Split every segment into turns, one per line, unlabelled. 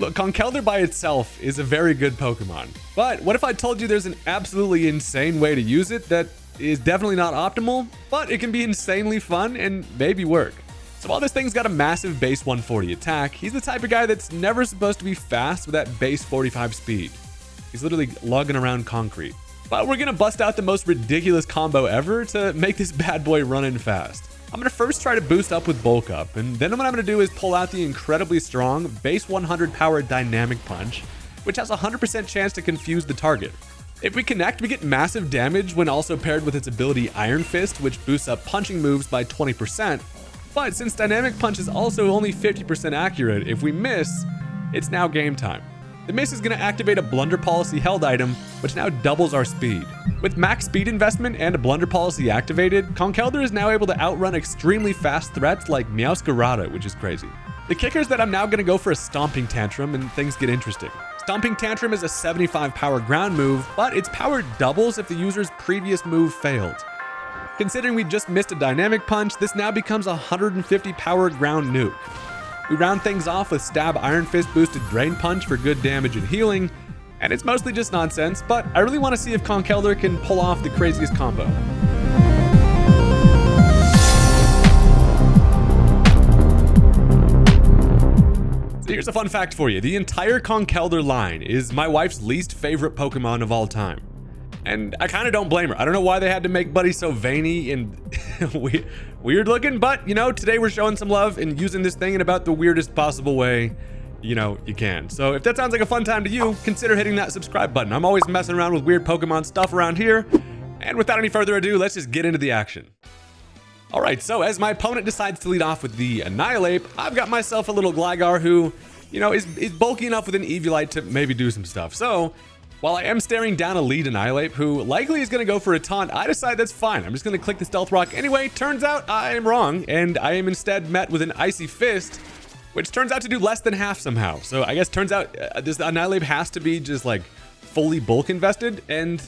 Look, Conkeldurr by itself is a very good Pokemon, but what if I told you there's an absolutely insane way to use it that is definitely not optimal, but it can be insanely fun and maybe work? So while this thing's got a massive base 140 attack, he's the type of guy that's never supposed to be fast with that base 45 speed. He's literally lugging around concrete. But we're gonna bust out the most ridiculous combo ever to make this bad boy run in fast. I'm gonna first try to boost up with bulk up, and then what I'm gonna do is pull out the incredibly strong base 100 power dynamic punch, which has a 100% chance to confuse the target. If we connect, we get massive damage when also paired with its ability Iron Fist, which boosts up punching moves by 20%. But since dynamic punch is also only 50% accurate, if we miss, it's now game time. The miss is going to activate a Blunder Policy held item, which now doubles our speed. With max speed investment and a Blunder Policy activated, Conkeldurr is now able to outrun extremely fast threats like Meowscarada, which is crazy. The kicker is that I'm now going to go for a Stomping Tantrum and things get interesting. Stomping Tantrum is a 75 power ground move, but its power doubles if the user's previous move failed. Considering we just missed a dynamic punch, this now becomes a 150 power ground nuke. We round things off with Stab Iron Fist boosted Drain Punch for good damage and healing, and it's mostly just nonsense, but I really want to see if Conkeldurr can pull off the craziest combo. So here's a fun fact for you. The entire Conkeldurr line is my wife's least favorite Pokemon of all time. And I kind of don't blame her. I don't know why they had to make Buddy so veiny and weird looking, but you know, today we're showing some love and using this thing in about the weirdest possible way, you know, you can. So if that sounds like a fun time to you, consider hitting that subscribe button. I'm always messing around with weird Pokemon stuff around here. And without any further ado, let's just get into the action. All right, so as my opponent decides to lead off with the Annihilate, I've got myself a little Gligar who, you know, is bulky enough with an Eviolite to maybe do some stuff. So while I am staring down a lead Annihilate who likely is going to go for a taunt, I decide that's fine. I'm just going to click the Stealth Rock anyway. Turns out I am wrong, and I am instead met with an Icy Fist, which turns out to do less than half somehow. So I guess turns out this Annihilate has to be just like fully bulk invested, and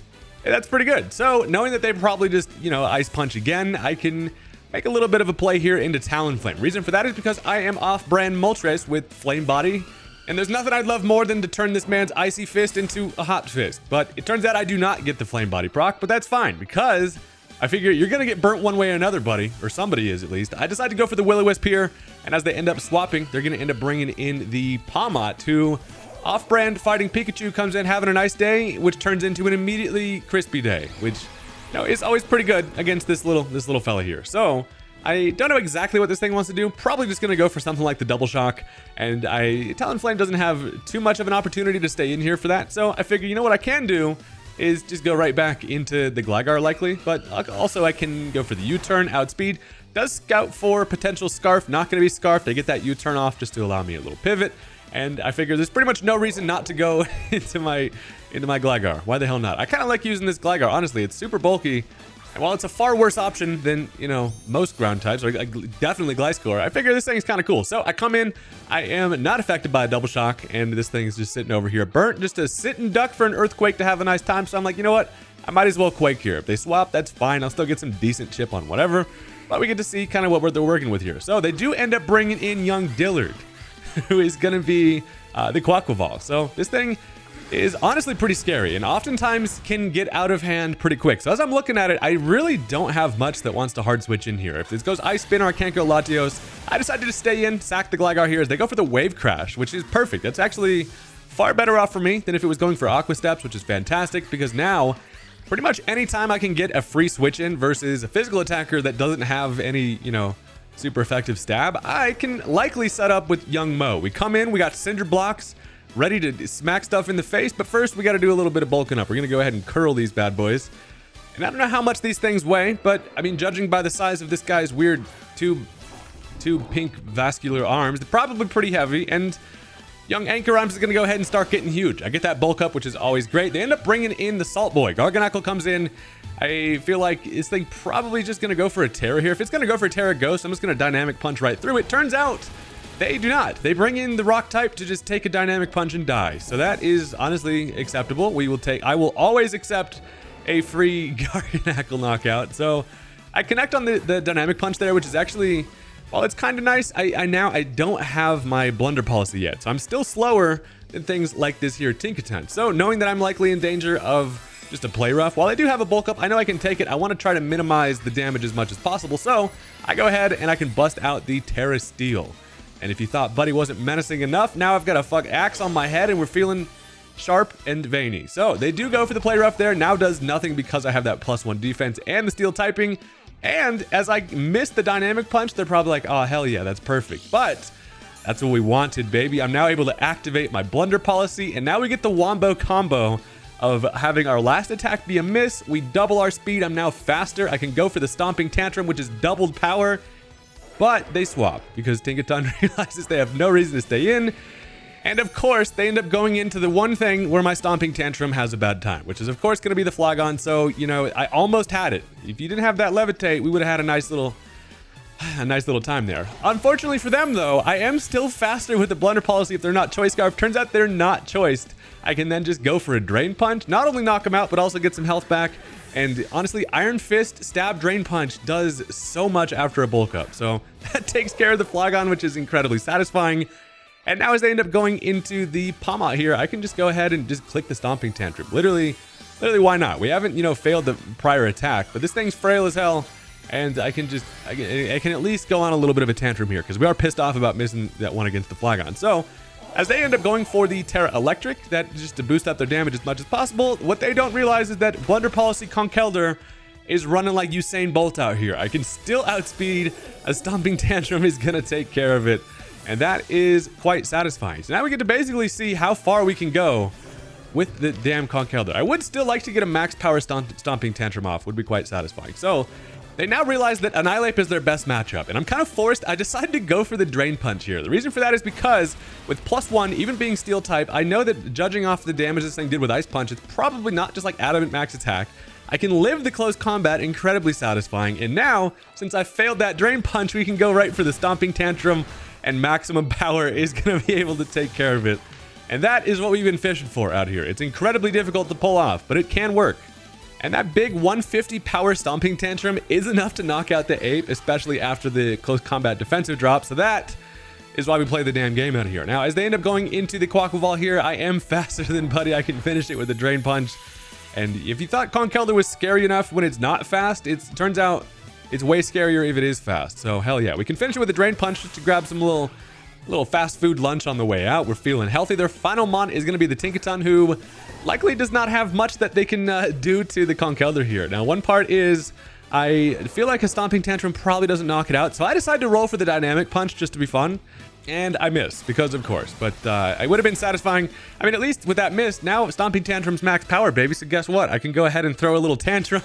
that's pretty good. So knowing that they probably just, you know, Ice Punch again, I can make a little bit of a play here into Talonflame. Reason for that is because I am off-brand Moltres with Flame Body. And there's nothing I'd love more than to turn this man's Icy Fist into a Hot Fist. But it turns out I do not get the Flame Body proc, but that's fine because I figure you're going to get burnt one way or another, buddy. Or somebody is, at least. I decide to go for the Will-O-Wisp here, and as they end up swapping, they're going to end up bringing in the Pawmot, who off-brand fighting Pikachu comes in having a nice day, which turns into an immediately crispy day, which, you know, is always pretty good against this little fella here. So I don't know exactly what this thing wants to do. Probably just going to go for something like the Double Shock. And Talonflame doesn't have too much of an opportunity to stay in here for that. So I figure, you know what I can do is just go right back into the Gligar likely. But also I can go for the U-turn, outspeed. Does scout for potential Scarf. Not going to be Scarfed. I get that U-turn off just to allow me a little pivot. And I figure there's pretty much no reason not to go into my Gligar. Why the hell not? I kind of like using this Gligar. Honestly, it's super bulky. And while it's a far worse option than, you know, most ground types, or definitely Gliscor, I figure this thing's kind of cool. So I come in, I am not affected by a Double Shock, and this thing's just sitting over here burnt, just to sit and duck for an Earthquake to have a nice time. So I'm like, you know what? I might as well Quake here. If they swap, that's fine. I'll still get some decent chip on whatever. But we get to see kind of what they're working with here. So they do end up bringing in young Dillard, who is going to be the Quaquaval. So this thing is honestly pretty scary and oftentimes can get out of hand pretty quick. So as I'm looking at it, I really don't have much that wants to hard switch in here. If this goes Ice Spin or I can't go Latios, I decided to stay in, sack the Gligar here as they go for the Wave Crash, which is perfect. That's actually far better off for me than if it was going for Aqua Steps, which is fantastic because now pretty much anytime I can get a free switch in versus a physical attacker that doesn't have any, you know, super effective stab, I can likely set up with Young Mo. We come in, we got Cinder Blocks, ready to smack stuff in the face, but first we got to do a little bit of bulking up. We're going to go ahead and curl these bad boys. And I don't know how much these things weigh, but I mean, judging by the size of this guy's weird two pink vascular arms, they're probably pretty heavy. And young Anchor Arms is going to go ahead and start getting huge. I get that bulk up, which is always great. They end up bringing in the Salt Boy. Garganacl comes in. I feel like this thing probably just going to go for a Terra here. If it's going to go for a Terra Ghost, I'm just going to Dynamic Punch right through it. Turns out they do not. They bring in the Rock type to just take a Dynamic Punch and die. So that is honestly acceptable. I will always accept a free Garganacl knockout. So I connect on the Dynamic Punch there, which is actually, while it's kind of nice, I don't have my blunder policy yet. So I'm still slower than things like this here Tinkaton. So knowing that I'm likely in danger of just a play rough, while I do have a bulk up, I know I can take it. I want to try to minimize the damage as much as possible. So I go ahead and I can bust out the Terra Steel. And if you thought Buddy wasn't menacing enough, now I've got a fuck axe on my head and we're feeling sharp and veiny. So they do go for the play rough there. Now does nothing because I have that +1 defense and the steel typing. And as I miss the dynamic punch, they're probably like, oh, hell yeah, that's perfect. But that's what we wanted, baby. I'm now able to activate my blunder policy. And now we get the wombo combo of having our last attack be a miss. We double our speed. I'm now faster. I can go for the stomping tantrum, which is doubled power. But they swap because Tinkaton realizes they have no reason to stay in. And of course, they end up going into the one thing where my stomping tantrum has a bad time, which is of course going to be the Flagon. So, you know, I almost had it. If you didn't have that levitate, we would have had a nice little time there. Unfortunately for them though, I am still faster with the blunder policy if they're not choice scarf. Turns out they're not choiced. I can then just go for a drain punch, not only knock them out, but also get some health back. And honestly, Iron Fist, Stab, Drain Punch does so much after a bulk up. So that takes care of the Flagon, which is incredibly satisfying. And now as they end up going into the Pawmot here, I can just go ahead and just click the Stomping Tantrum. Literally, why not? We haven't, you know, failed the prior attack, but this thing's frail as hell. And I can at least go on a little bit of a tantrum here because we are pissed off about missing that one against the Flagon. So as they end up going for the Terra Electric, that just to boost up their damage as much as possible, what they don't realize is that Blunder Policy Conkeldurr is running like Usain Bolt out here. I can still outspeed. A Stomping Tantrum is going to take care of it. And that is quite satisfying. So now we get to basically see how far we can go with the damn Conkeldurr. I would still like to get a max power Stomping Tantrum off. Would be quite satisfying. So they now realize that Annihilate is their best matchup. And I'm kind of forced. I decided to go for the Drain Punch here. The reason for that is because with +1, even being Steel type, I know that judging off the damage this thing did with Ice Punch, it's probably not just like Adamant max attack. I can live the close combat, incredibly satisfying. And now, since I failed that Drain Punch, we can go right for the Stomping Tantrum, and maximum power is going to be able to take care of it. And that is what we've been fishing for out here. It's incredibly difficult to pull off, but it can work. And that big 150 power Stomping Tantrum is enough to knock out the ape, especially after the close combat defensive drop. So that is why we play the damn game out here. Now, as they end up going into the Quaquaval here, I am faster than Buddy. I can finish it with a Drain Punch. And if you thought Conkeldurr was scary enough when it's not fast, it turns out it's way scarier if it is fast. So hell yeah, we can finish it with a Drain Punch just to grab some little fast food lunch on the way out. We're feeling healthy. Their final mon is going to be the Tinkaton, who likely does not have much that they can do to the Conkeldurr here. Now, one part is I feel like a Stomping Tantrum probably doesn't knock it out, so I decided to roll for the Dynamic Punch just to be fun. And I missed, because of course. But it would have been satisfying. I mean, at least with that miss, now Stomping Tantrum's max power, baby. So guess what? I can go ahead and throw a little tantrum.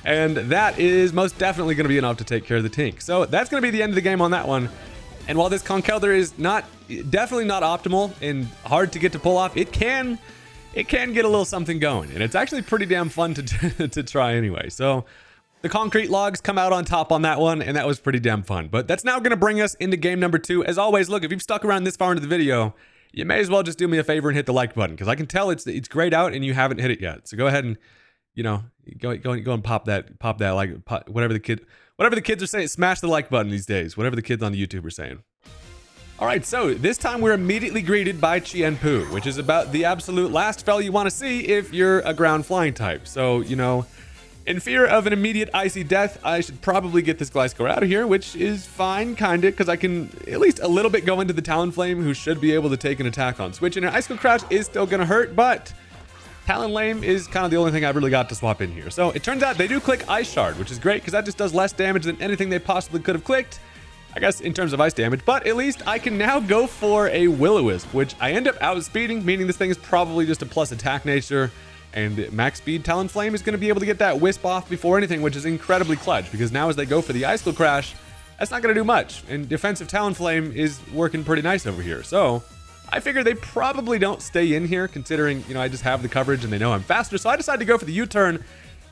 And that is most definitely going to be enough to take care of the Tink. So that's going to be the end of the game on that one. And while this Conkeldurr is definitely not optimal and hard to get to pull off, it can get a little something going. And it's actually pretty damn fun to try anyway. So the concrete logs come out on top on that one, and that was pretty damn fun. But that's now going to bring us into game number 2. As always, look, if you've stuck around this far into the video, you may as well just do me a favor and hit the like button, because I can tell it's grayed out and you haven't hit it yet. So go ahead and, you know, go and pop that like, whatever the kids are saying. Smash the like button these days, whatever the kids on the YouTube are saying. All right, so this time we're immediately greeted by Chien-Poo, which is about the absolute last spell you want to see if you're a ground flying type. So, you know, in fear of an immediate icy death, I should probably get this Gliscor out of here, which is fine, kinda, because I can at least a little bit go into the Talonflame, who should be able to take an attack on switch. And an Icicle Crouch is still gonna hurt, but Talonflame is kind of the only thing I've really got to swap in here. So it turns out they do click Ice Shard, which is great, because that just does less damage than anything they possibly could have clicked, I guess, in terms of ice damage. But at least I can now go for a Will-O-Wisp, which I end up outspeeding, meaning this thing is probably just a plus attack nature. And max speed Talonflame is going to be able to get that Wisp off before anything, which is incredibly clutch, because now as they go for the Icicle Crash, that's not going to do much. And defensive Talonflame is working pretty nice over here. So I figure they probably don't stay in here, considering, you know, I just have the coverage and they know I'm faster. So I decided to go for the U-turn,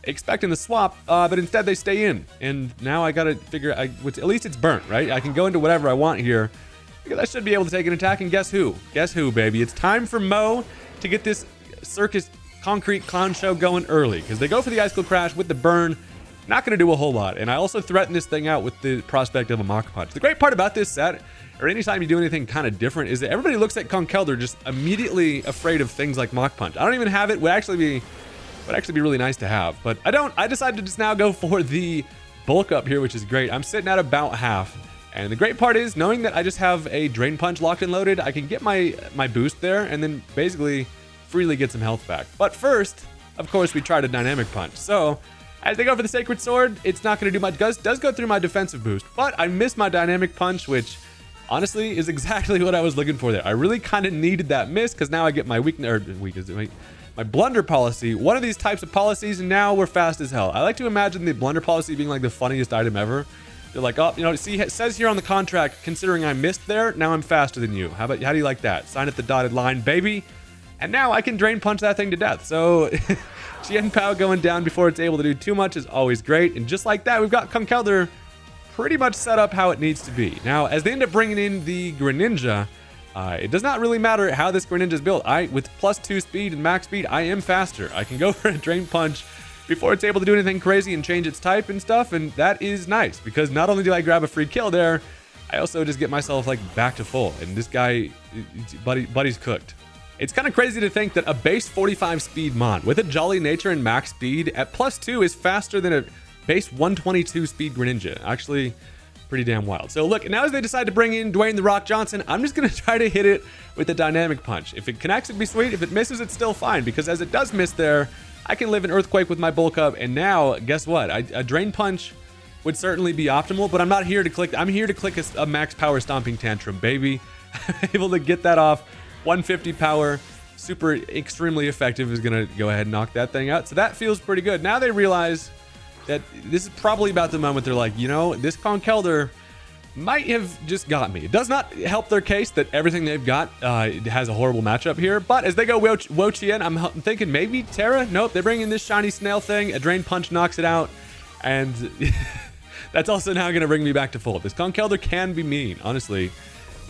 expecting the swap, but instead they stay in. And now I got to figure, at least it's burnt, right? I can go into whatever I want here, because I should be able to take an attack. And guess who? Guess who, baby? It's time for Mo to get this circus concrete clown show going early, because they go for the Icicle Crash with the burn. not going to do a whole lot. And I also threaten this thing out with the prospect of a Mach Punch. The great part about this set, or anytime you do anything kind of different, is that everybody looks at Conkeldurr just immediately afraid of things like Mach Punch. I don't even have it. Would actually be really nice to have, but I don't. I decided to just now go for the bulk up here, which is great. I'm sitting at about half. And the great part is, knowing that I just have a Drain Punch locked and loaded, I can get my boost there and then basically freely get some health back. But first, of course, we tried a Dynamic Punch. So as they go for the Sacred Sword, it's not going to do much. Does go through my defensive boost, but I missed my Dynamic Punch, which honestly is exactly what I was looking for there. I really kind of needed that miss because now I get my my Blunder Policy, one of these types of policies, and now we're fast as hell. I like to imagine the Blunder Policy being like the funniest item ever. They're like, oh, you know, see, it says here on the contract, considering I missed there, now I'm faster than you. How do you like that? Sign at the dotted line, baby. And now I can Drain Punch that thing to death. So Chien Pao going down before it's able to do too much is always great. And just like that, we've got Conkeldurr pretty much set up how it needs to be. Now, as they end up bringing in the Greninja, it does not really matter how this Greninja is built. With +2 speed and max speed, I am faster. I can go for a Drain Punch before it's able to do anything crazy and change its type and stuff, and that is nice because not only do I grab a free kill there, I also just get myself like back to full, and this guy, buddy's cooked. It's kind of crazy to think that a base 45 speed Mon with a Jolly Nature and max speed at +2 is faster than a base 122 speed Greninja. Actually, pretty damn wild. So look, now as they decide to bring in Dwayne The Rock Johnson, I'm just going to try to hit it with the Dynamic Punch. If it connects, it'd be sweet. If it misses, it's still fine, because as it does miss there, I can live in Earthquake with my bulk up, and now, guess what? A Drain Punch would certainly be optimal, but I'm not here to click. I'm here to click a max power Stomping Tantrum, baby. I'm able to get that off. 150 power, super extremely effective, is going to go ahead and knock that thing out. So that feels pretty good. Now they realize that this is probably about the moment they're like, you know, this Conkeldurr might have just got me. It does not help their case that everything they've got has a horrible matchup here. But as they go Wo-Chien, I'm thinking maybe Terra. Nope, they bring in this shiny snail thing. A Drain Punch knocks it out. And that's also now going to bring me back to full. This Conkeldurr can be mean, honestly.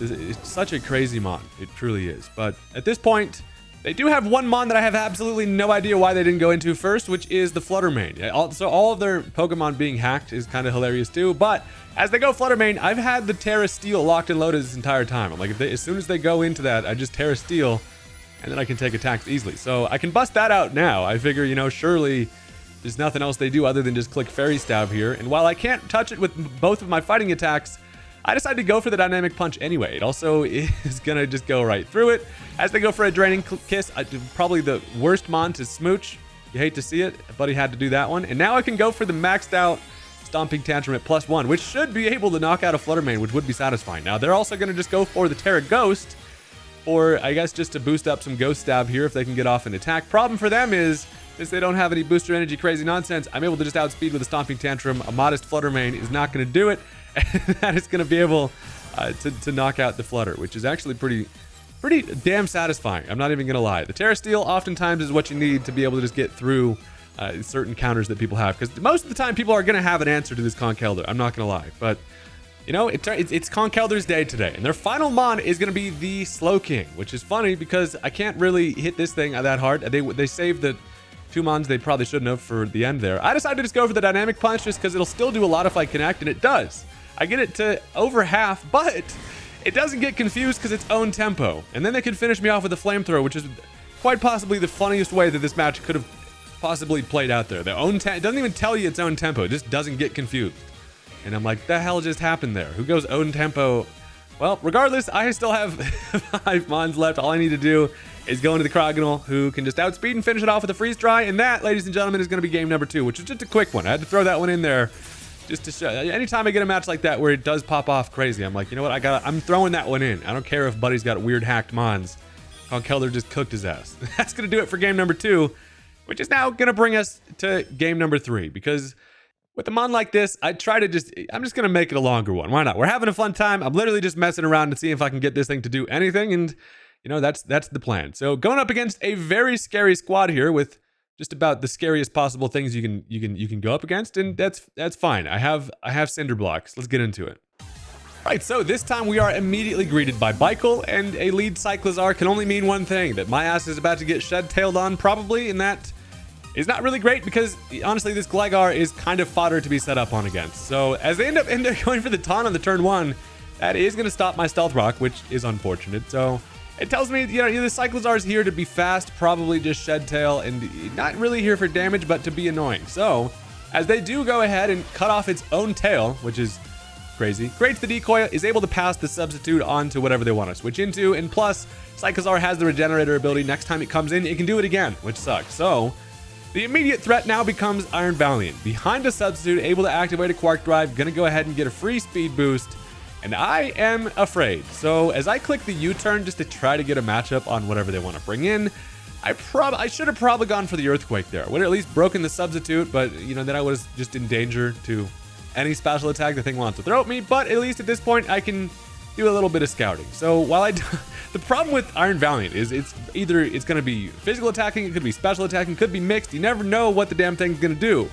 It's such a crazy Mon. It truly is. But at this point, they do have one Mon that I have absolutely no idea why they didn't go into first, which is the Fluttermane. So all of their Pokemon being hacked is kind of hilarious too. But as they go Fluttermane, I've had the Terra Steel locked and loaded this entire time. I'm like, as soon as they go into that, I just Terra Steel, and then I can take attacks easily. So I can bust that out now. I figure, you know, surely there's nothing else they do other than just click Fairy Stab here. And while I can't touch it with both of my fighting attacks, I decided to go for the Dynamic Punch anyway. It also is going to just go right through it. As they go for a Draining Kiss, probably the worst Mon to smooch. You hate to see it. Buddy had to do that one. And now I can go for the maxed out Stomping Tantrum at +1, which should be able to knock out a Fluttermane, which would be satisfying. Now, they're also going to just go for the Terra Ghost, or I guess just to boost up some Ghost Stab here if they can get off an attack. Problem for them is, since they don't have any booster energy crazy nonsense, I'm able to just outspeed with a Stomping Tantrum. A modest Fluttermane is not going to do it. And that is going to be able to knock out the Flutter, which is actually pretty damn satisfying. I'm not even going to lie. The Terra Steel oftentimes is what you need to be able to just get through certain counters that people have, because most of the time people are going to have an answer to this Conkeldurr. I'm not going to lie, but you know, it's Conkeldurr's day today, and their final Mon is going to be the Slowking, which is funny because I can't really hit this thing that hard. They saved the 2 Mons they probably shouldn't have for the end there. I decided to just go for the Dynamic Punch just because it'll still do a lot if I connect, and it does. I get it to over half, but it doesn't get confused because it's own tempo. And then they can finish me off with a Flamethrower, which is quite possibly the funniest way that this match could have possibly played out there. It doesn't even tell you its own tempo. It just doesn't get confused. And I'm like, the hell just happened there? Who goes own tempo? Well, regardless, I still have 5 Mons left. All I need to do is go into the Crogonal, who can just outspeed and finish it off with a Freeze Dry. And that, ladies and gentlemen, is going to be game number 2, which is just a quick one. I had to throw that one in there just to show. Anytime I get a match like that where it does pop off crazy, I'm like, you know what? I'm throwing that one in. I don't care if Buddy's got weird hacked Mons. Conkeldurr just cooked his ass. That's going to do it for game number 2, which is now going to bring us to game number 3, because with a Mon like this, I'm just going to make it a longer one. Why not? We're having a fun time. I'm literally just messing around to see if I can get this thing to do anything, and you know, that's the plan. So going up against a very scary squad here with just about the scariest possible things you can go up against, and that's fine. I have Cinder Blocks. Let's get into it. Right, so this time we are immediately greeted by Bikel, and a lead Cyclizar can only mean one thing: that my ass is about to get shed-tailed on, probably, and that is not really great because honestly, this Gligar is kind of fodder to be set up on against. So as they end up going for the taunt on the turn 1, that is going to stop my Stealth Rock, which is unfortunate. So it tells me, you know, the Cyclizar is here to be fast, probably just Shed Tail, and not really here for damage, but to be annoying. So as they do go ahead and cut off its own tail, which is crazy, creates the decoy, is able to pass the substitute on to whatever they want to switch into, and plus Cyclizar has the regenerator ability. Next time it comes in, it can do it again, which sucks. So the immediate threat now becomes Iron Valiant. Behind a substitute, able to activate a Quark Drive, gonna go ahead and get a free speed boost, and I am afraid. So as I click the U-turn just to try to get a matchup on whatever they want to bring in, I should have probably gone for the Earthquake there. Would have at least broken the substitute, but you know, then I was just in danger to any special attack the thing wants to throw at me. But at least at this point, I can do a little bit of scouting. So while the problem with Iron Valiant is it's going to be physical attacking, it could be special attacking, could be mixed. You never know what the damn thing's going to do.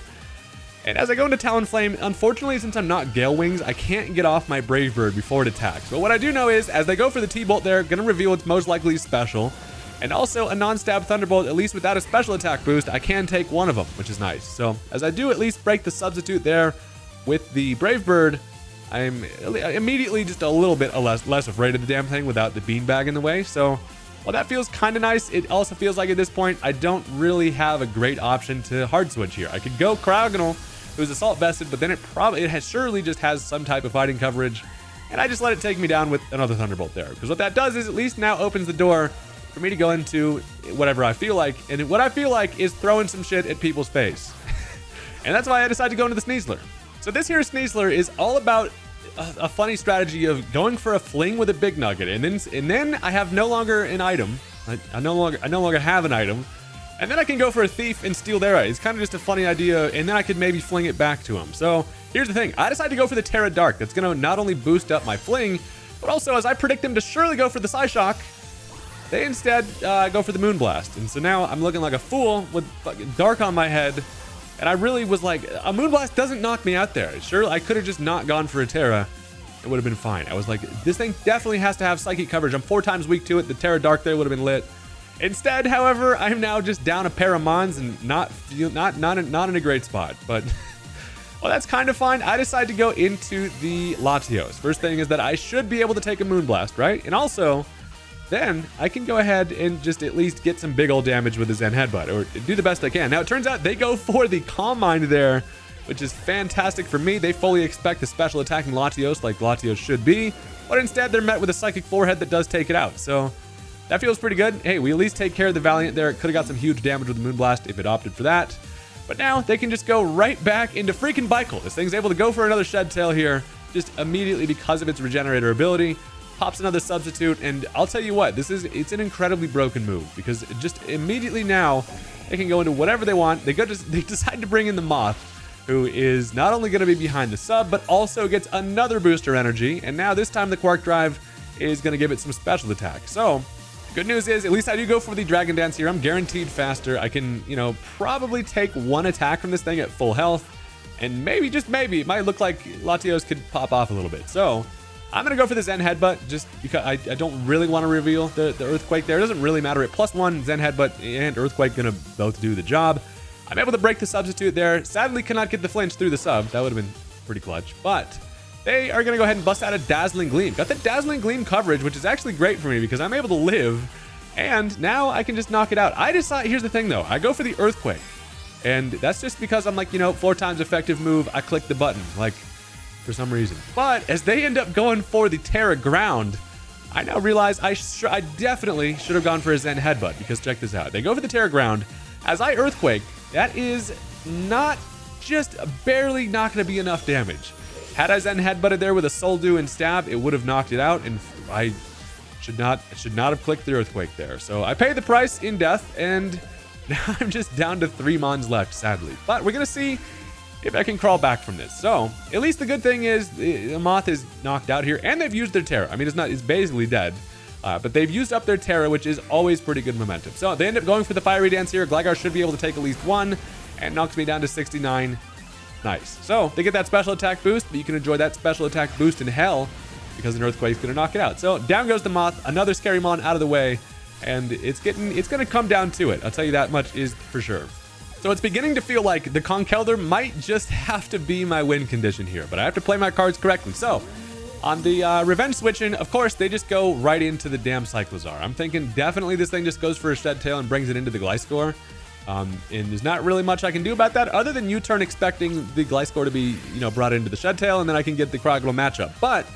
And as I go into Talonflame, unfortunately, since I'm not Gale Wings, I can't get off my Brave Bird before it attacks. But what I do know is, as they go for the T-Bolt there, going to reveal it's most likely special. And also a non-stab Thunderbolt, at least without a special attack boost, I can take one of them, which is nice. So as I do at least break the substitute there with the Brave Bird, I'm immediately just a little bit less afraid of the damn thing without the beanbag in the way. So while that feels kind of nice, it also feels like at this point, I don't really have a great option to hard switch here. I could go Cryogonal, who's Assault Vested, but then it surely just has some type of fighting coverage. And I just let it take me down with another Thunderbolt there. Because what that does is at least now opens the door for me to go into whatever I feel like. And what I feel like is throwing some shit at people's face. And that's why I decided to go into the Sneasler. So this here Sneasler is all about a funny strategy of going for a fling with a big nugget, and then I have no longer an item. I no longer have an item, and then I can go for a thief and steal their eye. It's kind of just a funny idea, and then I could maybe fling it back to him. So here's the thing: I decided to go for the Terra Dark. That's going to not only boost up my fling, but also as I predict them to surely go for the Psyshock, they instead go for the Moonblast. And so now I'm looking like a fool with fucking Dark on my head. And I really was like, a Moonblast doesn't knock me out there. Sure, I could have just not gone for a Terra. It would have been fine. I was like, this thing definitely has to have Psychic coverage. I'm 4 times weak to it. The Terra Dark there would have been lit. Instead, however, I'm now just down a pair of Mons and not in a great spot. But, well, that's kind of fine. I decided to go into the Latios. First thing is that I should be able to take a Moonblast, right? And also, then I can go ahead and just at least get some big old damage with the Zen Headbutt, or do the best I can. Now, it turns out they go for the Calm Mind there, which is fantastic for me. They fully expect the special attacking Latios like Latios should be, but instead they're met with a Psychic Forehead that does take it out. So that feels pretty good. Hey, we at least take care of the Valiant there. It could have got some huge damage with the Moonblast if it opted for that. But now they can just go right back into freaking Baikel. This thing's able to go for another Shed Tail here, just immediately because of its regenerator ability. Pops another substitute, and I'll tell you what, it's an incredibly broken move, because just immediately now they can go into whatever they want. They decide to bring in the Moth, who is not only going to be behind the sub, but also gets another booster energy, and now this time the Quark Drive is going to give it some special attack. So good news is, at least I do go for the Dragon Dance here. I'm guaranteed faster. I can, you know, probably take one attack from this thing at full health, and maybe, just maybe, it might look like Latios could pop off a little bit. So I'm going to go for the Zen Headbutt just because I don't really want to reveal the Earthquake there. It doesn't really matter. At +1, Zen Headbutt and Earthquake going to both do the job. I'm able to break the substitute there. Sadly, cannot get the flinch through the sub. That would have been pretty clutch. But they are going to go ahead and bust out a Dazzling Gleam. Got the Dazzling Gleam coverage, which is actually great for me because I'm able to live. And now I can just knock it out. I decide, here's the thing though. I go for the Earthquake. And that's just because I'm like, you know, 4 times effective move. I click the button. Like, for some reason. But as they end up going for the Terra Ground, I now realize I definitely should have gone for a Zen Headbutt, because check this out. They go for the Terra Ground. As I Earthquake, that is not just barely not going to be enough damage. Had I Zen Headbutted there with a Soul Dew and Stab, it would have knocked it out, and I should not have clicked the Earthquake there. So I paid the price in death, and now I'm just down to 3 Mons left, sadly. But we're going to see if I can crawl back from this. So at least the good thing is the Moth is knocked out here, and they've used their Terra. I mean, it's basically dead, but they've used up their Terra, which is always pretty good momentum. So they end up going for the Fiery Dance here. Gligar should be able to take at least 1, and knocks me down to 69. Nice. So they get that special attack boost, but you can enjoy that special attack boost in hell, because an Earthquake's going to knock it out. So down goes the Moth, another Scarymon out of the way, and it's going to come down to it. I'll tell you that much is for sure. So it's beginning to feel like the Conkeldurr might just have to be my win condition here, but I have to play my cards correctly. So on the revenge switching, of course, they just go right into the damn Cyclozar. I'm thinking definitely this thing just goes for a Shed Tail and brings it into the Gliscor. And there's not really much I can do about that other than U-turn expecting the Gliscor to be, brought into the Shed Tail, and then I can get the Crocodile matchup. But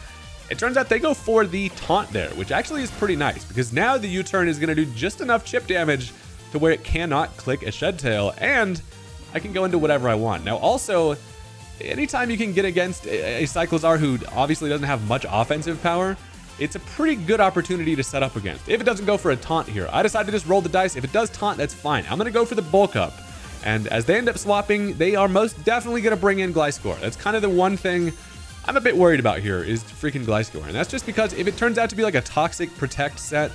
it turns out they go for the taunt there, which actually is pretty nice because now the U-turn is going to do just enough chip damage to where it cannot click a Shed Tail, and I can go into whatever I want. Now also, anytime you can get against a Cyclozar who obviously doesn't have much offensive power, it's a pretty good opportunity to set up against. If it doesn't go for a taunt here, I decide to just roll the dice. If it does taunt, that's fine. I'm going to go for the bulk up. And as they end up swapping, they are most definitely going to bring in Gliscor. That's kind of the one thing I'm a bit worried about here is freaking Gliscor. And that's just because if it turns out to be like a Toxic Protect set,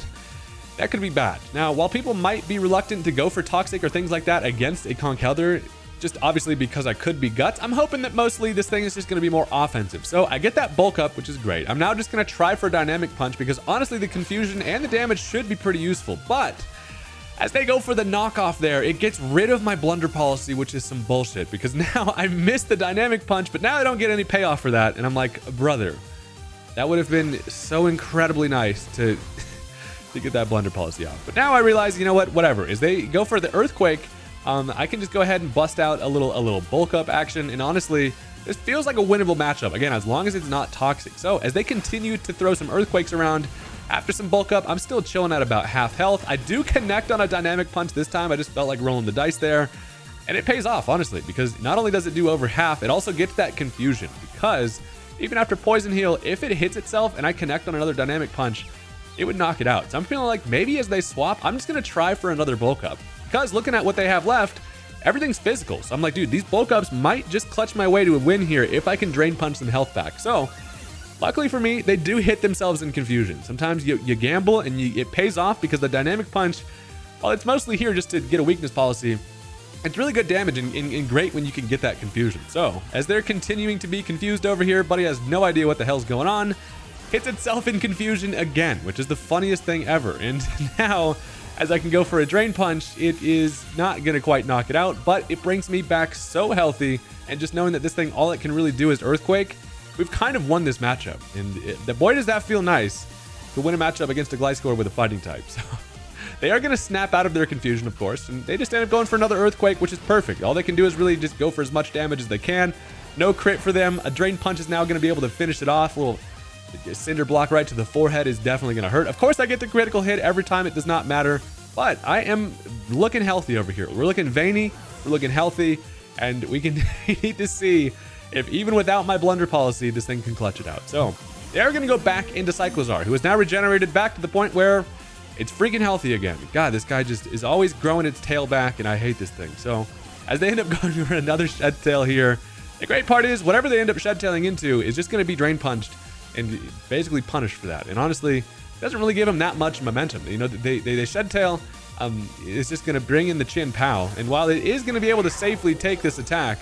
that could be bad. Now, while people might be reluctant to go for Toxic or things like that against a Conkeldurr, just obviously because I could be Guts, I'm hoping that mostly this thing is just going to be more offensive. So I get that bulk up, which is great. I'm now just going to try for Dynamic Punch because honestly the confusion and the damage should be pretty useful. But as they go for the knockoff there, it gets rid of my Blunder Policy, which is some bullshit because now I missed the Dynamic Punch, but now I don't get any payoff for that. And I'm like, brother, that would have been so incredibly nice to, to get that Blunder Policy off. But now I realize, you know what, whatever. As they go for the Earthquake, I can just go ahead and bust out a little bulk up action. And honestly, this feels like a winnable matchup. Again, as long as it's not toxic. So as they continue to throw some Earthquakes around after some bulk up, I'm still chilling at about half health. I do connect on a Dynamic Punch this time. I just felt like rolling the dice there. And it pays off, honestly, because not only does it do over half, it also gets that confusion. Because even after Poison Heal, if it hits itself and I connect on another Dynamic Punch, it would knock it out. So I'm feeling like maybe as they swap, I'm just going to try for another bulk up. Because looking at what they have left, everything's physical. So I'm like, dude, these bulk ups might just clutch my way to a win here if I can Drain Punch some health back. So luckily for me, they do hit themselves in confusion. Sometimes you gamble and it pays off because the Dynamic Punch, while it's mostly here just to get a weakness policy, it's really good damage and great when you can get that confusion. So as they're continuing to be confused over here, Buddy has no idea what the hell's going on. Hits itself in confusion again, which is the funniest thing ever. And now, as I can go for a Drain Punch, it is not going to quite knock it out, but it brings me back so healthy. And just knowing that this thing, all it can really do is Earthquake, we've kind of won this matchup. And boy, does that feel nice to win a matchup against a Gliscor with a fighting type. So they are going to snap out of their confusion, of course, and they just end up going for another Earthquake, which is perfect. All they can do is really just go for as much damage as they can. No crit for them. A Drain Punch is now going to be able to finish it off. A little Cinder Block right to the forehead is definitely going to hurt. Of course, I get the critical hit every time. It does not matter. But I am looking healthy over here. We're looking veiny, we're looking healthy, and we need to see if even without my Blunder Policy, this thing can clutch it out. So they're going to go back into Cyclozar, who is now regenerated back to the point where it's freaking healthy again. God, this guy just is always growing its tail back, and I hate this thing. So as they end up going for another Shed Tail here, the great part is whatever they end up Shed Tailing into is just going to be Drain Punched and basically punished for that. And honestly, doesn't really give them that much momentum. You know, they Shed Tail, it's just going to bring in the Chin Pow. And while it is going to be able to safely take this attack,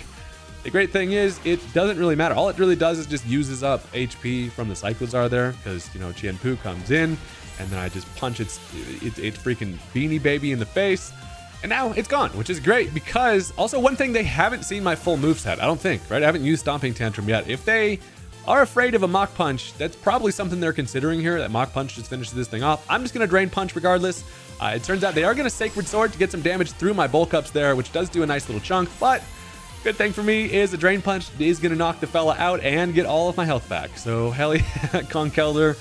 the great thing is it doesn't really matter. All it really does is just uses up HP from the Cyclozar there because, you know, Chien Poo comes in and then I just punch its freaking Beanie Baby in the face. And now it's gone, which is great because also one thing, they haven't seen my full moveset, I don't think, right? I haven't used Stomping Tantrum yet. If they are afraid of a Mach Punch, that's probably something they're considering here, that Mach Punch just finishes this thing off. I'm just going to Drain Punch regardless. It turns out they are going to Sacred Sword to get some damage through my bulk ups there, which does do a nice little chunk, but good thing for me is a Drain Punch is going to knock the fella out and get all of my health back. So hell yeah, Conkeldurr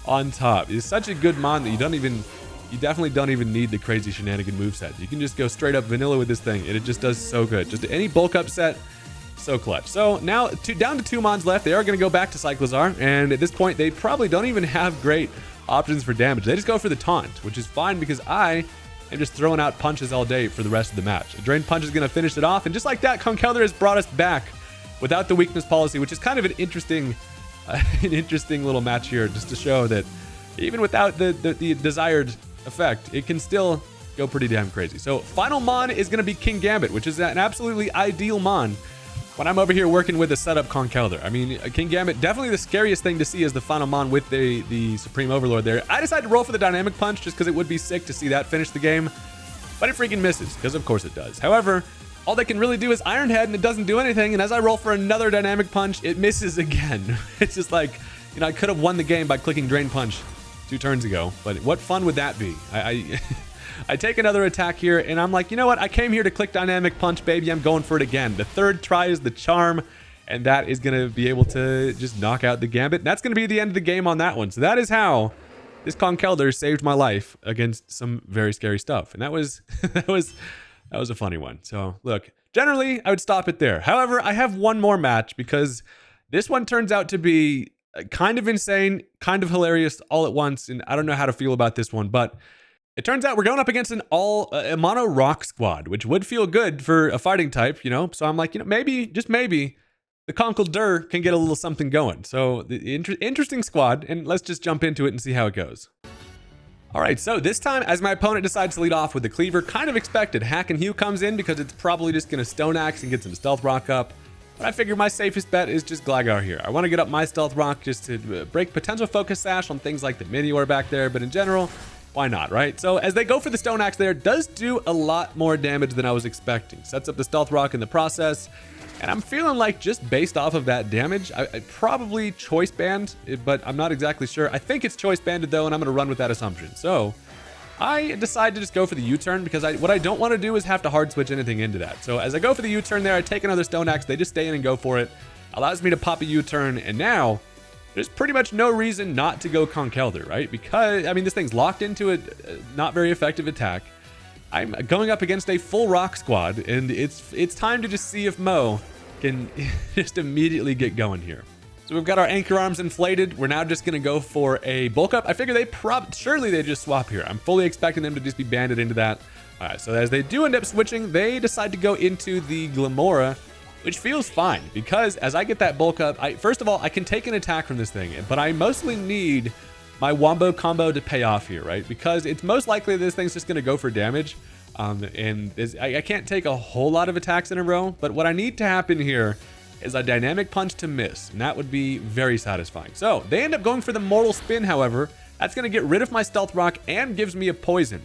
on top. It's such a good mon that you definitely don't even need the crazy shenanigan moveset. You can just go straight up vanilla with this thing and it just does so good. Just any bulk up set, so clutch. So now down to 2 mons left. They are going to go back to Cyclozar, and at this point they probably don't even have great options for damage. They just go for the taunt, which is fine because I am just throwing out punches all day for the rest of the match. A Drain Punch is going to finish it off, and just like that, Conkeldurr has brought us back without the weakness policy, which is kind of an interesting little match here, just to show that even without the desired effect, it can still go pretty damn crazy. So final mon is going to be King Gambit, which is an absolutely ideal mon when I'm over here working with a setup Conkeldurr. I mean, King Gambit, definitely the scariest thing to see is the final mon with the Supreme Overlord there. I decided to roll for the Dynamic Punch just because it would be sick to see that finish the game, but it freaking misses, because of course it does. However, all they can really do is Iron Head, and it doesn't do anything. And as I roll for another Dynamic Punch, it misses again. It's just like, you know, I could have won the game by clicking Drain Punch 2 turns ago, but what fun would that be? I take another attack here, and I'm like, you know what? I came here to click Dynamic Punch, baby. I'm going for it again. The third try is the charm, and that is going to be able to just knock out the Gambit. That's going to be the end of the game on that one. So that is how this Conkeldurr saved my life against some very scary stuff. And that was that was a funny one. So look, generally I would stop it there. However, I have one more match because this one turns out to be kind of insane, kind of hilarious all at once. And I don't know how to feel about this one, but it turns out we're going up against a mono rock squad, which would feel good for a fighting type, you know? So I'm like, you know, maybe, just maybe, the Conkeldurr can get a little something going. So the interesting squad, and let's just jump into it and see how it goes. All right, so this time, as my opponent decides to lead off with the Cleaver, kind of expected. Hack and Hew comes in because it's probably just going to Stone Axe and get some Stealth Rock up. But I figure my safest bet is just Gligar here. I want to get up my Stealth Rock just to break potential Focus Sash on things like the Meteor back there, but in general, why not, right? So as they go for the Stone Axe there, does do a lot more damage than I was expecting. Sets up the Stealth Rock in the process, and I'm feeling like just based off of that damage, I probably Choice Band, but I'm not exactly sure. I think it's Choice Banded though, and I'm going to run with that assumption. So I decide to just go for the U-turn because what I don't want to do is have to hard switch anything into that. So as I go for the U-turn there, I take another Stone Axe. They just stay in and go for it. Allows me to pop a U-turn, and now there's pretty much no reason not to go Conkeldurr, right? Because, I mean, this thing's locked into a not very effective attack. I'm going up against a full rock squad, and it's time to just see if Mo can just immediately get going here. So we've got our Anchor Arms inflated. We're now just going to go for a Bulk Up. I figure surely they just swap here. I'm fully expecting them to just be banded into that. All right, so as they do end up switching, they decide to go into the Glimmora, which feels fine because as I get that Bulk Up, first of all, I can take an attack from this thing, but I mostly need my Wombo combo to pay off here, right? Because it's most likely this thing's just going to go for damage. I can't take a whole lot of attacks in a row, but what I need to happen here is a Dynamic Punch to miss, and that would be very satisfying. So they end up going for the Mortal Spin, however. That's going to get rid of my Stealth Rock and gives me a Poison,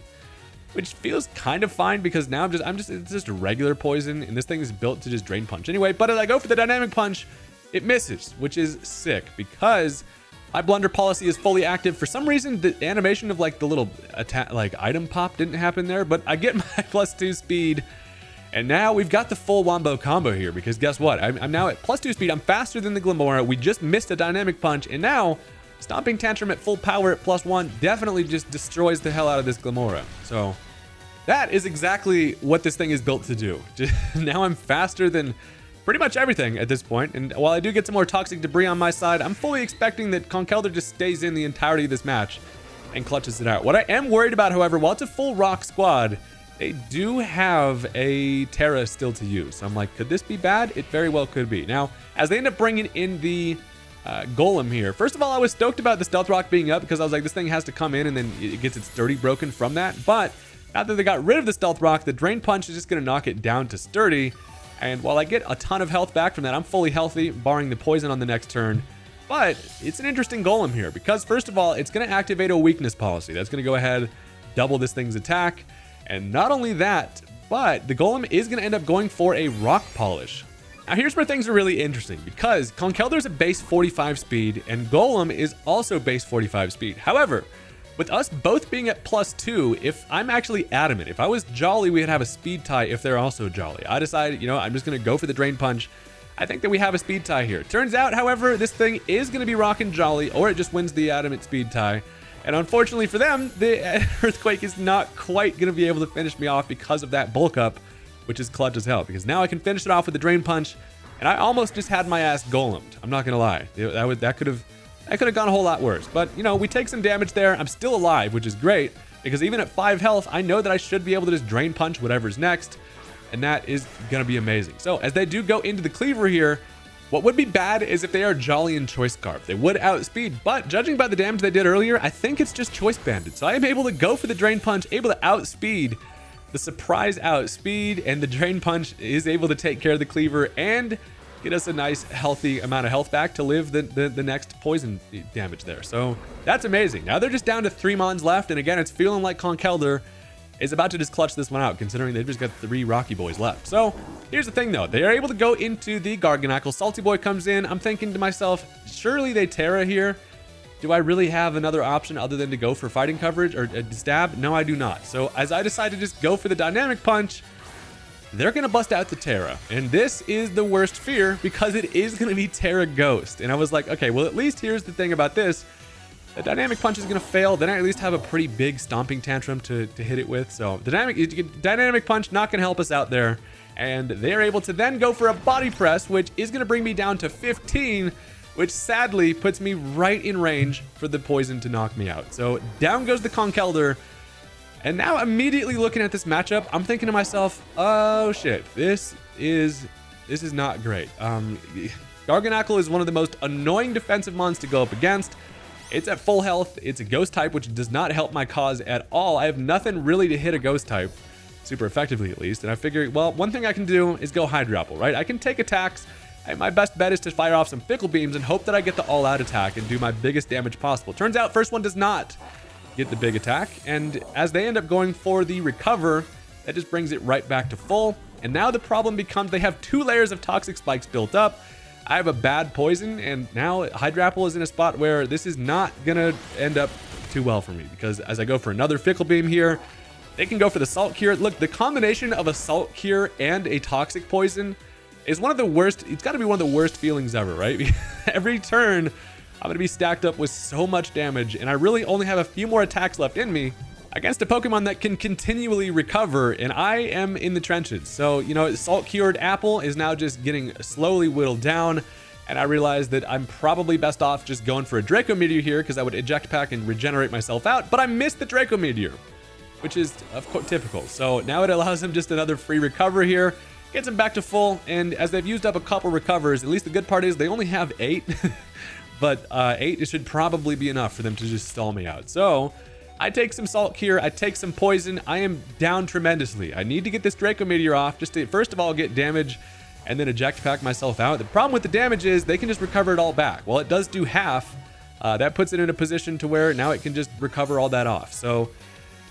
which feels kind of fine because now it's just a regular poison, and this thing is built to just Drain Punch anyway. But as I go for the Dynamic Punch, it misses, which is sick because my Blunder Policy is fully active. For some reason, the animation of like the little attack, like item pop didn't happen there, but I get my +2 speed, and now we've got the full Wombo combo here because guess what? I'm now at +2 speed. I'm faster than the Glimmora. We just missed a Dynamic Punch, and now Stomping Tantrum at full power at +1 definitely just destroys the hell out of this Glimmora. So that is exactly what this thing is built to do. Now I'm faster than pretty much everything at this point, and while I do get some more Toxic Debris on my side, I'm fully expecting that Conkeldurr just stays in the entirety of this match and clutches it out. What I am worried about, however, while it's a full rock squad, they do have a Terra still to use. So I'm like, could this be bad? It very well could be. Now, as they end up bringing in the Golem here, first of all, I was stoked about the Stealth Rock being up because I was like, this thing has to come in and then it gets its sturdy broken from that. But now that they got rid of the Stealth Rock, the Drain Punch is just going to knock it down to sturdy. And while I get a ton of health back from that, I'm fully healthy, barring the poison on the next turn. But it's an interesting Golem here because, first of all, it's going to activate a weakness policy. That's going to go ahead, double this thing's attack. And not only that, but the Golem is going to end up going for a Rock Polish. Now, here's where things are really interesting because Conkeldurr is a base 45 speed, and Golem is also base 45 speed. However, with us both being at +2, if I'm actually adamant, if I was Jolly, we'd have a speed tie if they're also Jolly. I decided, you know, I'm just going to go for the Drain Punch. I think that we have a speed tie here. Turns out, however, this thing is going to be rocking Jolly, or it just wins the adamant speed tie. And unfortunately for them, the Earthquake is not quite going to be able to finish me off because of that Bulk Up, which is clutch as hell. Because now I can finish it off with the Drain Punch, and I almost just had my ass golemed. I'm not going to lie. That could have gone a whole lot worse. But, you know, we take some damage there. I'm still alive, which is great, because even at 5 health, I know that I should be able to just Drain Punch whatever's next, and that is going to be amazing. So as they do go into the Cleaver here, what would be bad is if they are Jolly and Choice Scarf. They would outspeed, but judging by the damage they did earlier, I think it's just Choice Banded. So I am able to go for the Drain Punch, able to outspeed the surprise outspeed, and the Drain Punch is able to take care of the Cleaver and get us a nice healthy amount of health back to live the next poison damage there. So that's amazing. Now they're just down to 3 mons left, and again, it's feeling like Conkeldurr is about to just clutch this one out, considering they've just got 3 Rocky Boys left. So here's the thing though, they are able to go into the Garganacl. Salty Boy comes in. I'm thinking to myself, surely they Terra here. Do I really have another option other than to go for fighting coverage or a stab? No, I do not. So as I decide to just go for the Dynamic Punch, they're going to bust out the Terra. And this is the worst fear because it is going to be Terra Ghost. And I was like, okay, well, at least here's the thing about this. The Dynamic Punch is going to fail. Then I at least have a pretty big stomping tantrum to hit it with. So the Dynamic Punch not going to help us out there. And they're able to then go for a Body Press, which is going to bring me down to 15, which sadly puts me right in range for the poison to knock me out. So down goes the Conkeldurr. And now immediately looking at this matchup, I'm thinking to myself, oh shit, this is not great. Garganacl is one of the most annoying defensive mons to go up against. It's at full health. It's a ghost type, which does not help my cause at all. I have nothing really to hit a ghost type, super effectively at least. And I figure, well, one thing I can do is go Hydrapple, right? I can take attacks. My best bet is to fire off some Fickle Beams and hope that I get the all-out attack and do my biggest damage possible. Turns out first one does not get the big attack. And as they end up going for the recover, that just brings it right back to full. And now the problem becomes they have 2 layers of Toxic Spikes built up. I have a bad poison, and now Hydrapple is in a spot where this is not gonna end up too well for me, because as I go for another Fickle Beam here, they can go for the Salt Cure. Look, the combination of a Salt Cure and a Toxic Poison is one of the worst. It's got to be one of the worst feelings ever, right? Every turn, I'm gonna be stacked up with so much damage, and I really only have a few more attacks left in me against a Pokemon that can continually recover, and I am in the trenches. So, you know, Salt Cured Apple is now just getting slowly whittled down, and I realized that I'm probably best off just going for a Draco Meteor here, because I would eject pack and regenerate myself out, but I missed the Draco Meteor, which is, of course, typical. So now it allows him just another free recover here, gets him back to full, and as they've used up a couple recovers, at least the good part is they only have 8, but 8 should probably be enough for them to just stall me out. So I take some Salt Cure, I take some poison. I am down tremendously. I need to get this Draco Meteor off just to, first of all, get damage and then eject pack myself out. The problem with the damage is they can just recover it all back. Well, it does do half. That puts it in a position to where now it can just recover all that off. So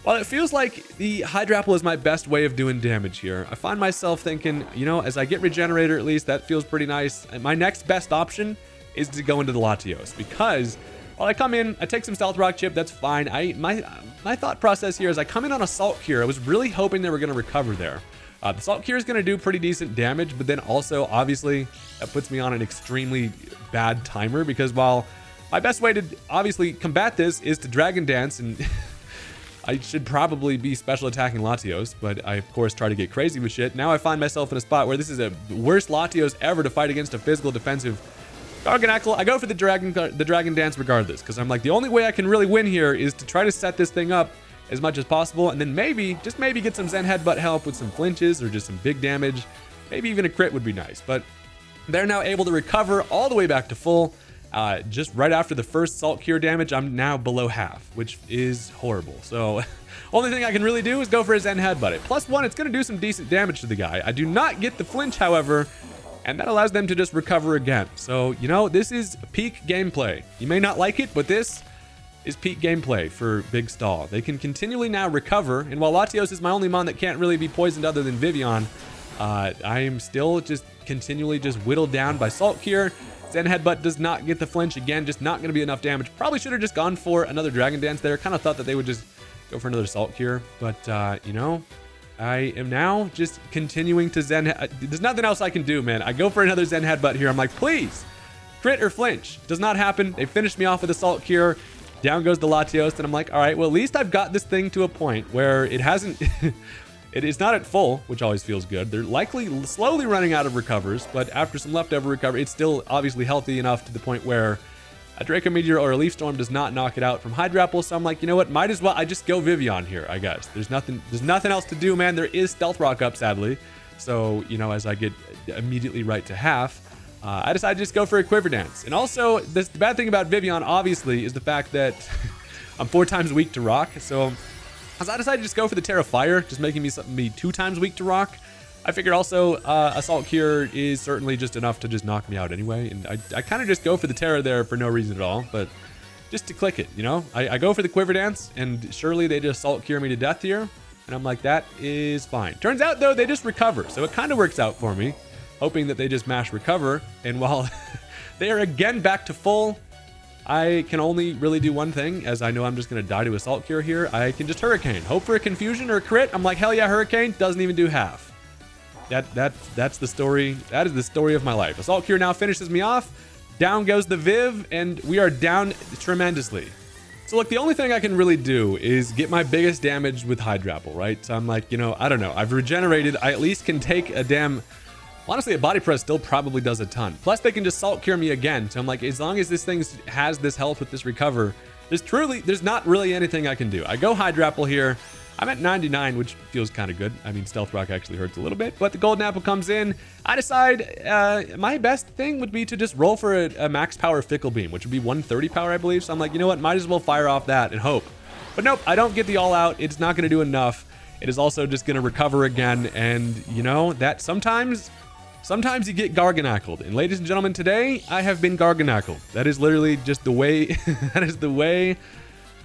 while it feels like the Hydrapple is my best way of doing damage here, I find myself thinking, you know, as I get Regenerator at least, that feels pretty nice. And my next best option is to go into the Latios, because while I come in, I take some Stealth Rock Chip, that's fine. My thought process here is I come in on a Salt Cure. I was really hoping they were going to recover there. The Salt Cure is going to do pretty decent damage, but then also, obviously, that puts me on an extremely bad timer, because while my best way to obviously combat this is to Dragon Dance, and I should probably be special attacking Latios, but I, of course, try to get crazy with shit. Now I find myself in a spot where this is the worst Latios ever to fight against a physical defensive Garganacl. I go for the Dragon Dance regardless, because I'm like, the only way I can really win here is to try to set this thing up as much as possible, and then maybe, just maybe, get some Zen Headbutt help with some flinches or just some big damage. Maybe even a crit would be nice, but they're now able to recover all the way back to full. Just right after the first Salt Cure damage, I'm now below half, which is horrible. So only thing I can really do is go for a Zen Headbutt. At +1, it's going to do some decent damage to the guy. I do not get the flinch, however, and that allows them to just recover again. So, you know, this is peak gameplay. You may not like it, but this is peak gameplay for Big Stall. They can continually now recover, and while Latios is my only mon that can't really be poisoned other than Vivian, I am still just continually just whittled down by Salt Cure. Zen Headbutt does not get the flinch. Again, just not going to be enough damage. Probably should have just gone for another Dragon Dance there. Kind of thought that they would just go for another Salt Cure, but you know, I am now just continuing to there's nothing else I can do, man. I go for another Zen Headbutt here. I'm like, please, crit or flinch. Does not happen. They finished me off with a Salt Cure. Down goes the Latios, and I'm like, all right, well, at least I've got this thing to a point where it hasn't, it is not at full, which always feels good. They're likely slowly running out of recovers, but after some leftover recovery, it's still obviously healthy enough to the point where a Draco Meteor or a Leaf Storm does not knock it out from Hydrapple. So I'm like, you know what? Might as well I just go Vivian here, I guess. There's nothing else to do, man. There is Stealth Rock up, sadly. So, you know, as I get immediately right to half, I decided to just go for a Quiver Dance. And also, the bad thing about Vivian, obviously, is the fact that I'm 4 times weak to Rock. So as I decided to just go for the Terra Fire, just making me 2 times weak to Rock. I figured also Assault Cure is certainly just enough to just knock me out anyway. And I kind of just go for the Terra there for no reason at all, but just to click it, you know? I go for the Quiver Dance, and surely they just Assault Cure me to death here. And I'm like, that is fine. Turns out, though, they just recover. So it kind of works out for me, hoping that they just mash recover. And while they are again back to full, I can only really do one thing, as I know I'm just going to die to Assault Cure here. I can just Hurricane. Hope for a Confusion or a crit. I'm like, hell yeah, Hurricane. Doesn't even do half. That's the story. That is the story of my life. Assault Cure now finishes me off. Down goes the Viv, and we are down tremendously. So look, the only thing I can really do is get my biggest damage with Hydrapple, right? So I'm like, you know, I don't know. I've regenerated. I at least can take a damn... Honestly, a Body Press still probably does a ton. Plus, they can just Salt Cure me again. So I'm like, as long as this thing has this health with this Recover, there's not really anything I can do. I go Hydrapple here. I'm at 99, which feels kind of good. I mean, Stealth Rock actually hurts a little bit, but the Golden Apple comes in. I decide my best thing would be to just roll for a max power Fickle Beam, which would be 130 power, I believe. So I'm like, you know what? Might as well fire off that and hope. But nope, I don't get the all out. It's not going to do enough. It is also just going to recover again. And you know, that sometimes you get Garganacled. And ladies and gentlemen, today I have been Garganacled. That is literally just the way, that is the way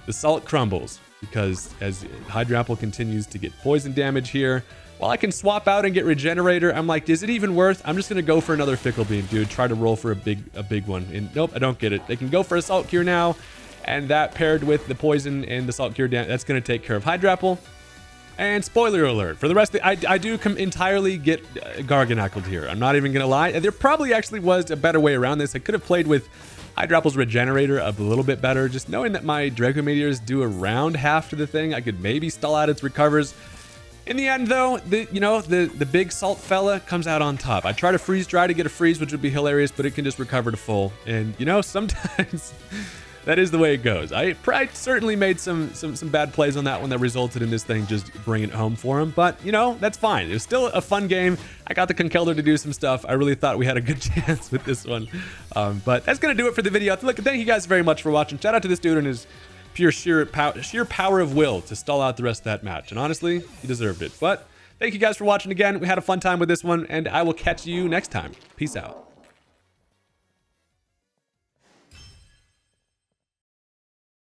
the salt crumbles. Because as Hydrapple continues to get poison damage here, while I can swap out and get Regenerator, I'm like, is it even worth? I'm just going to go for another Fickle Beam, dude. Try to roll for a big one. And nope, I don't get it. They can go for a Salt Cure now. And that paired with the poison and the Salt Cure, that's going to take care of Hydrapple. And spoiler alert, for the rest of I do entirely get Garganacled here. I'm not even going to lie. There probably actually was a better way around this. I could have played with Hydrapple's Regenerator a little bit better. Just knowing that my Draco Meteors do around half to the thing, I could maybe stall out its recovers. In the end, though, the big salt fella comes out on top. I try to freeze dry to get a freeze, which would be hilarious, but it can just recover to full. And you know, sometimes that is the way it goes. I certainly made some bad plays on that one that resulted in this thing just bringing it home for him. But, you know, that's fine. It was still a fun game. I got the Conkeldurr to do some stuff. I really thought we had a good chance with this one. But that's going to do it for the video. Look, thank you guys very much for watching. Shout out to this dude and his pure sheer power of will to stall out the rest of that match. And honestly, he deserved it. But thank you guys for watching again. We had a fun time with this one, and I will catch you next time. Peace out.